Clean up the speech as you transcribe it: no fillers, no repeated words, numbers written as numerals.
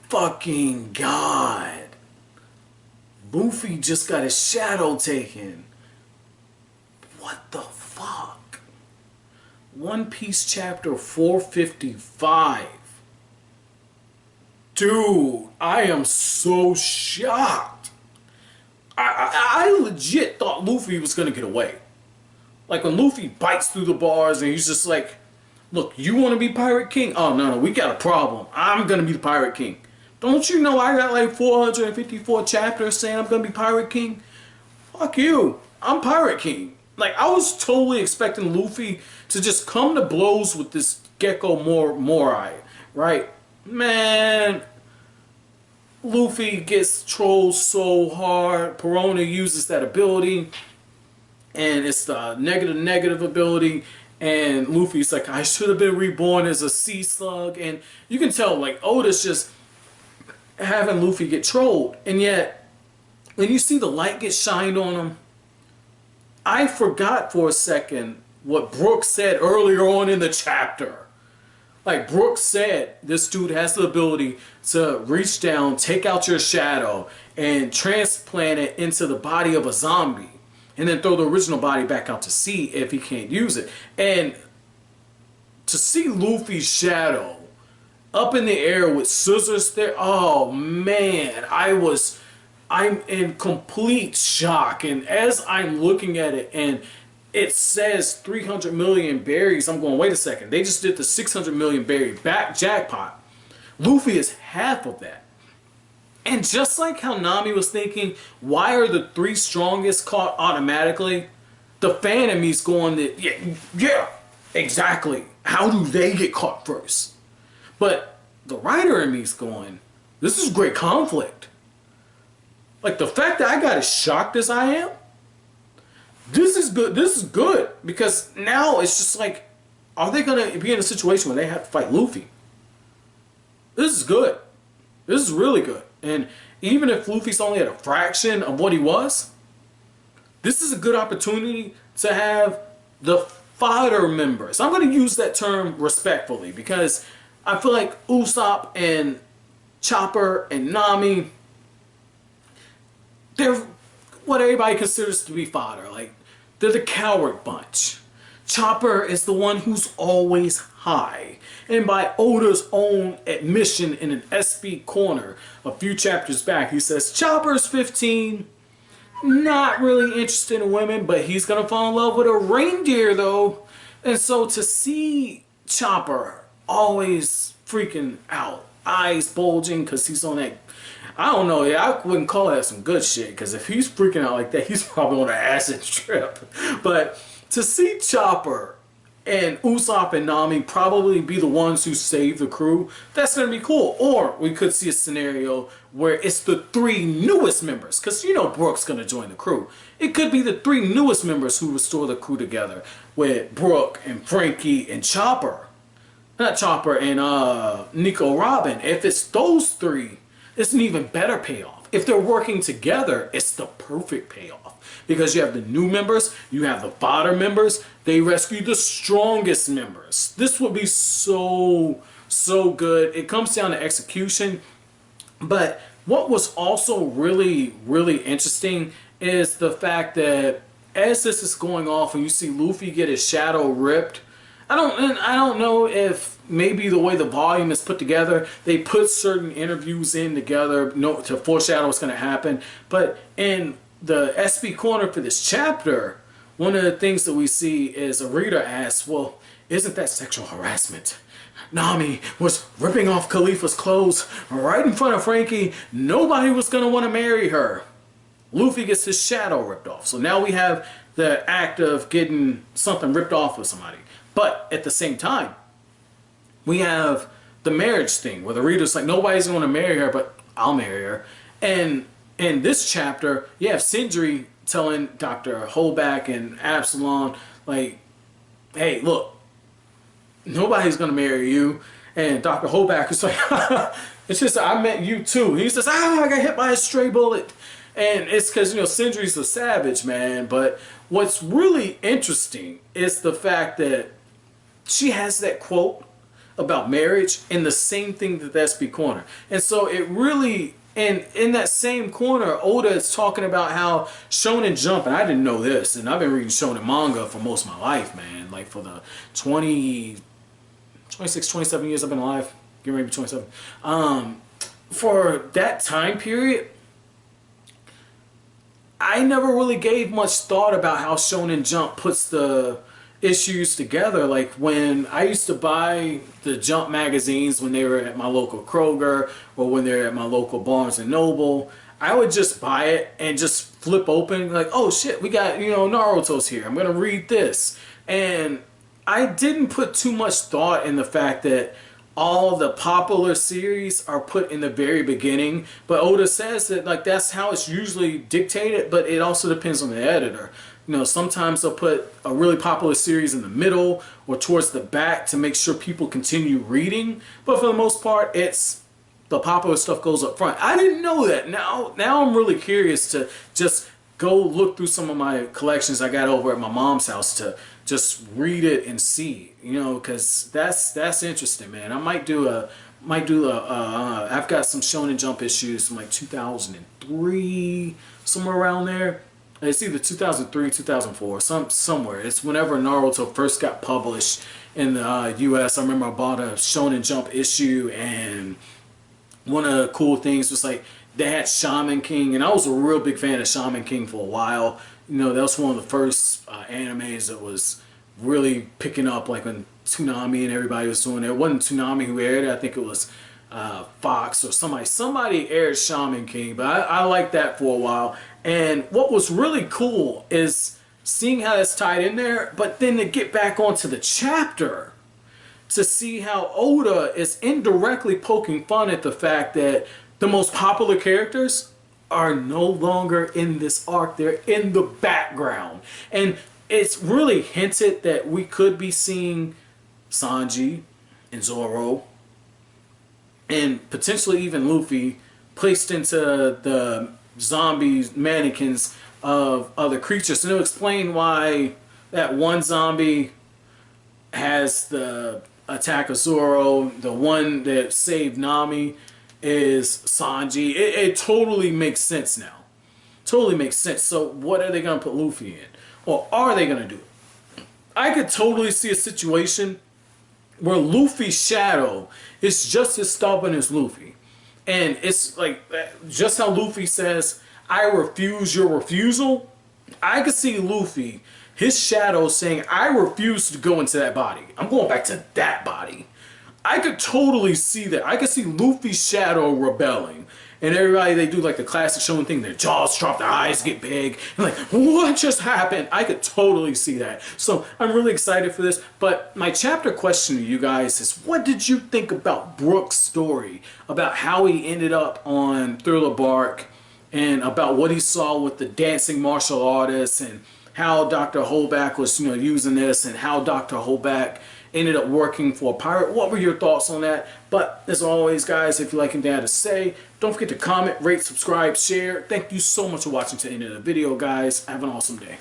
fucking god. Luffy just got his shadow taken. What the fuck? One Piece chapter 455. Dude, I am so shocked. I legit thought Luffy was gonna get away. Like when Luffy bites through the bars and he's just like, look, you want to be Pirate King? Oh, no, we got a problem. I'm going to be the Pirate King. Don't you know I got like 454 chapters saying I'm going to be Pirate King? Fuck you. I'm Pirate King. Like, I was totally expecting Luffy to just come to blows with this Gecko Moria, right? Man, Luffy gets trolled so hard. Perona uses that ability. And it's the negative ability. And Luffy's like, I should have been reborn as a sea slug. And you can tell, like, Oda's just having Luffy get trolled. And yet, when you see the light get shined on him, I forgot for a second what Brook said earlier on in the chapter. Like, Brook said, this dude has the ability to reach down, take out your shadow, and transplant it into the body of a zombie. And then throw the original body back out to sea if he can't use it. And to see Luffy's shadow up in the air with scissors there, oh man, I'm in complete shock. And as I'm looking at it and it says 300 million berries, I'm going, wait a second, they just did the 600 million berry back jackpot. Luffy is half of that. And just like how Nami was thinking, why are the 3 strongest caught automatically? The fan in me's going, that, yeah, exactly. How do they get caught first? But the writer in me's going, this is great conflict. Like the fact that I got as shocked as I am, this is good. This is good because now it's just like, are they going to be in a situation where they have to fight Luffy? This is good. This is really good. And even if Luffy's only at a fraction of what he was, this is a good opportunity to have the fodder members. I'm going to use that term respectfully because I feel like Usopp and Chopper and Nami, they're what everybody considers to be fodder. Like, they're the coward bunch. Chopper is the one who's always high. And by Oda's own admission in an SB corner a few chapters back, he says, Chopper's 15, not really interested in women, but he's going to fall in love with a reindeer though. And so to see Chopper always freaking out, eyes bulging because he's on that, I don't know, yeah, I wouldn't call that some good shit because if he's freaking out like that, he's probably on an acid trip. But to see Chopper and Usopp and Nami probably be the ones who save the crew, that's going to be cool. Or we could see a scenario where it's the 3 newest members, because you know Brook's going to join the crew. It could be the 3 newest members who restore the crew together with Brook and Franky and Chopper. Not Chopper and Nico Robin. If it's those 3, it's an even better payoff. If they're working together, it's the perfect payoff. Because you have the new members, you have the fodder members, they rescue the strongest members. This would be so good. It comes down to execution. But what was also really interesting is the fact that as this is going off and you see Luffy get his shadow ripped, I don't know if maybe the way the volume is put together, they put certain interviews in together to foreshadow what's going to happen. But in the SB corner for this chapter, one of the things that we see is a reader asks, well, isn't that sexual harassment? Nami was ripping off Khalifa's clothes right in front of Franky. Nobody was going to want to marry her. Luffy gets his shadow ripped off. So now we have the act of getting something ripped off with somebody. But at the same time, we have the marriage thing where the reader's like, nobody's going to marry her, but I'll marry her. And in this chapter, you have Sindri telling Dr. Holback and Absalom, like, hey, look, nobody's going to marry you. And Dr. Holback is like, it's just, I met you too. He says, I got hit by a stray bullet. And it's because, you know, Sindri's a savage, man. But what's really interesting is the fact that she has that quote about marriage in the same thing that SB Corner. And so it really, and in that same corner, Oda is talking about how Shonen Jump, and I didn't know this, and I've been reading Shonen manga for most of my life, man. Like for the 26, 27 years I've been alive, getting ready to be 27. For that time period, I never really gave much thought about how Shonen Jump puts the issues together. Like when I used to buy the Jump magazines when they were at my local Kroger or when they're at my local Barnes and Noble, I would just buy it and just flip open like, oh shit, we got, you know, Naruto's here, I'm gonna read this. And I didn't put too much thought in the fact that all the popular series are put in the very beginning, but Oda says that like that's how it's usually dictated, but it also depends on the editor. You know, sometimes they'll put a really popular series in the middle or towards the back to make sure people continue reading, but for the most part it's the popular stuff goes up front. I didn't know that. Now I'm really curious to just go look through some of my collections I got over at my mom's house to just read it and see, you know, because that's interesting, man. I might do a I've got some Shonen Jump issues from like 2003, somewhere around there. It's either 2003, 2004, somewhere. It's whenever Naruto first got published in the U.S. I remember I bought a Shonen Jump issue, and one of the cool things was like they had Shaman King, and I was a real big fan of Shaman King for a while. You know, that was one of the first animes that was really picking up, like when Toonami and everybody was doing it. It wasn't Toonami who aired it. I think it was Fox or somebody aired Shaman King, but I liked that for a while. And what was really cool is seeing how that's tied in there, but then to get back onto the chapter to see how Oda is indirectly poking fun at the fact that the most popular characters are no longer in this arc. They're in the background. And it's really hinted that we could be seeing Sanji and Zoro and potentially even Luffy placed into the zombie mannequins of other creatures. And it'll explain why that one zombie has the attack of Zoro, the one that saved Nami is Sanji. It totally makes sense now. Totally makes sense. So what are they going to put Luffy in? Or are they going to do it? I could totally see a situation where Luffy's shadow is just as stubborn as Luffy. And it's like, just how Luffy says, I refuse your refusal. I could see Luffy, his shadow saying, I refuse to go into that body. I'm going back to that body. I could totally see that. I could see Luffy's shadow rebelling. And everybody, they do like the classic Shonen thing, their jaws drop, their eyes get big. And like, what just happened? I could totally see that. So I'm really excited for this. But my chapter question to you guys is, what did you think about Brook's story? About how he ended up on Thriller Bark, and about what he saw with the dancing martial artists, and how Dr. Holback was, you know, using this, and how Dr. Holback ended up working for a pirate. What were your thoughts on that? But as always, guys, if you like anything I had to say, don't forget to comment, rate, subscribe, share. Thank you so much for watching to the end of the video, guys. Have an awesome day.